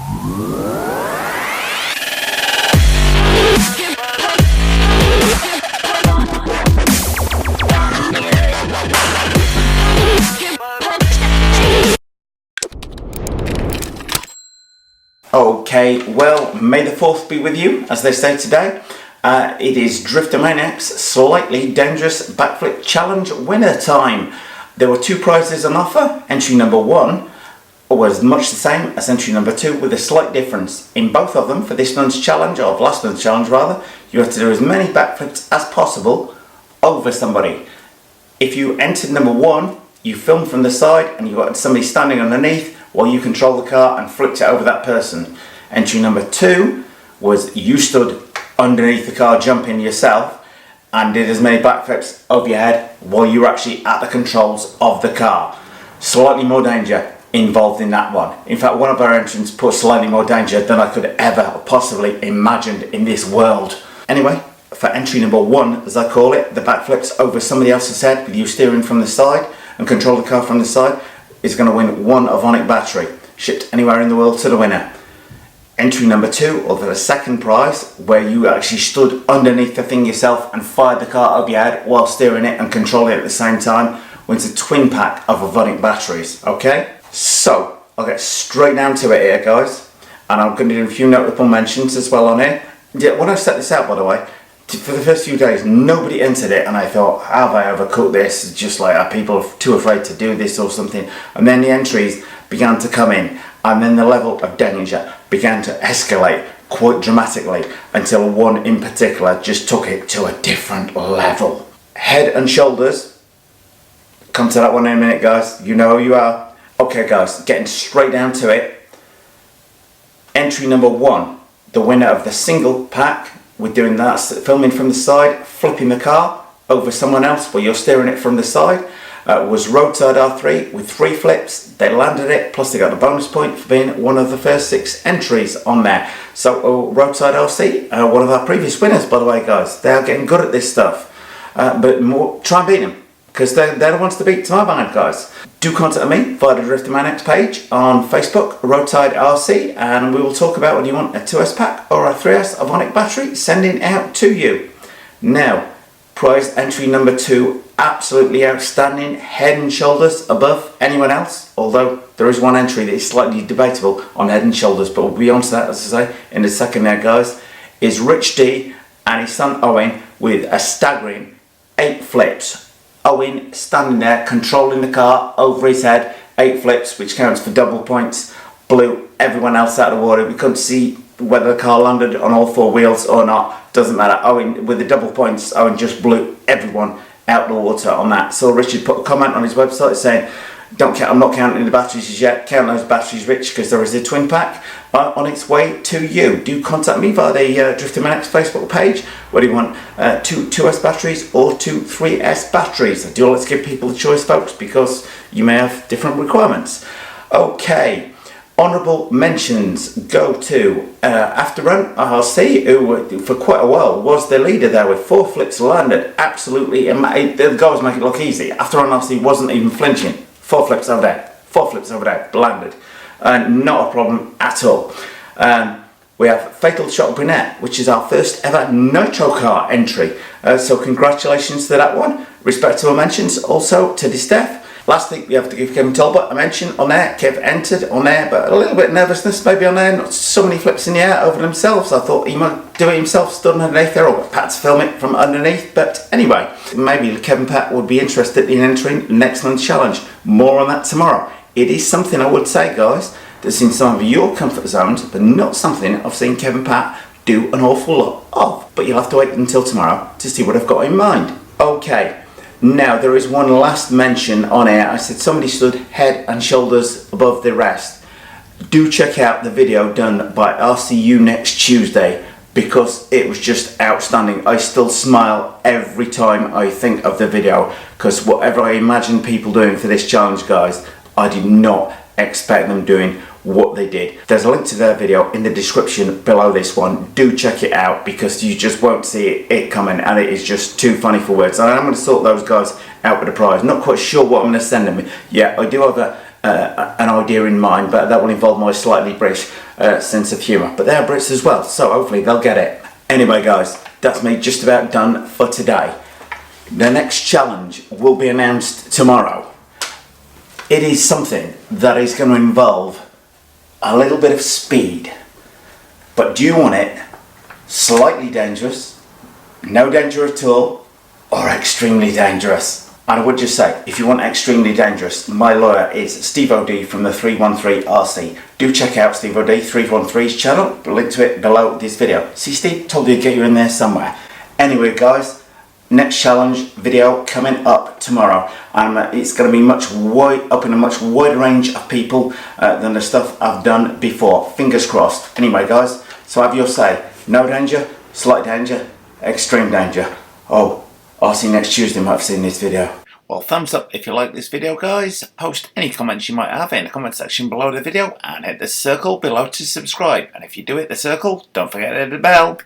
Okay, well, may the 4th be with you, as they say today. It is Driftomaniacs Slightly Dangerous Backflip Challenge winner time. There were 2 prizes on offer. Entry number 1 was much the same as entry number 2, with a slight difference. In both of them, for this month's challenge, or last month's challenge rather, you have to do as many backflips as possible over somebody. If you entered number 1, you filmed from the side and you got somebody standing underneath while you control the car and flipped it over that person. Entry number 2 was you stood underneath the car jumping yourself and did as many backflips over your head while you were actually at the controls of the car. Slightly more danger involved in that one. In fact, one of our entrants put slightly more danger than I could ever possibly imagined in this world. Anyway, for entry number 1, as I call it, the backflips over somebody else's head with you steering from the side and control the car from the side, is going to win 1 Avonic battery, shipped anywhere in the world to the winner. Entry number 2, or the second prize, where you actually stood underneath the thing yourself and fired the car over your head while steering it and controlling it at the same time, wins a twin pack of Avonic batteries. Okay, so I'll get straight down to it here, guys, and I'm going to do a few notable mentions as well on here. Yeah, when I set this out, by the way, for the first few days nobody entered it, and I thought, have I overcooked this? Just like, are people too afraid to do this or something? And then the entries began to come in, and then the level of danger began to escalate quite dramatically until one in particular just took it to a different level. Head and shoulders, come to that one in a minute, guys. You know who you are. Okay, guys, getting straight down to it. Entry number 1, the winner of the single pack, we're doing that, filming from the side, flipping the car over someone else while you're steering it from the side, was Roadside R3 with 3 flips. They landed it, plus they got a bonus point for being one of the first 6 entries on there. So Roadside RC, one of our previous winners, by the way, guys. They are getting good at this stuff, but more, try and beat them, because they're the ones to beat, to my mind, guys. Do contact me via the Driftomaniacs page on Facebook, Roadside RC, and we will talk about whether you want a 2S pack or a 3S Avonic battery sending out to you. Now, prize entry number 2, absolutely outstanding, head and shoulders above anyone else, although there is one entry that is slightly debatable on head and shoulders, but we'll be on to that, as I say, in a second there, guys, is Rich D and his son Owen with a staggering 8 flips. Owen standing there controlling the car over his head, 8 flips, which counts for double points, blew everyone else out of the water. We couldn't see whether the car landed on all 4 wheels or not, doesn't matter. Owen, with the double points, Owen just blew everyone out the water on that. So Richard put a comment on his website saying, I'm not counting the batteries as yet, count those batteries, Rich, because there is a twin pack on its way to you. Do contact me via the Driftomaniacs Facebook page, whether you want 2 2S batteries or 2 3S batteries. I do like to give people the choice, folks, because you may have different requirements. Okay, honourable mentions go to Afterrun RC, who for quite a while was the leader there with 4 flips landed. Absolutely, the guys make it look easy. Afterrun RC wasn't even flinching. 4 flips over there, 4 flips over there, landed. Not a problem at all. We have Fatal Shot Brunette, which is our first ever Nitro Car entry. So congratulations to that one. Respect to our mentions also to this Steph. Lastly, we have to give Kevin Talbot a mention on there. Kev entered on there, but a little bit of nervousness maybe on there. Not so many flips in the air over themselves. I thought he might do it himself, stood underneath there, or get Pat to film it from underneath. But anyway, maybe Kevin Pat would be interested in entering next month's challenge. More on that tomorrow. It is something I would say, guys, that's in some of your comfort zones, but not something I've seen Kevin Pat do an awful lot of. But you'll have to wait until tomorrow to see what I've got in mind. Okay. Now, there is one last mention on air. I said somebody stood head and shoulders above the rest. Do check out the video done by RCU next Tuesday, because it was just outstanding. I still smile every time I think of the video, because whatever I imagined people doing for this challenge, guys, I did not expect them doing what they did. There's a link to their video in the description below this one. Do check it out, because you just won't see it coming, and it is just too funny for words. And I'm going to sort those guys out with a prize. Not quite sure what I'm going to send them. Yeah, I do have an idea in mind, but that will involve my slightly British sense of humour. But they're Brits as well, so hopefully they'll get it. Anyway guys, that's me just about done for today. The next challenge will be announced tomorrow. It is something that is going to involve a little bit of speed. But do you want it slightly dangerous, no danger at all, or extremely dangerous? And I would just say, if you want extremely dangerous, my lawyer is Steve O'D from the 313 RC. Do check out Steve O'D 313's channel, link to it below this video. See, Steve told you to get you in there somewhere. Anyway guys, next challenge video coming up tomorrow. It's going to be up in a much wider range of people than the stuff I've done before. Fingers crossed. Anyway guys, so have your say. No danger, slight danger, extreme danger. Oh, I'll see you next Tuesday. Might have seen this video. Well, thumbs up if you like this video guys. Post any comments you might have in the comment section below the video and hit the circle below to subscribe. And if you do hit the circle, don't forget to hit the bell.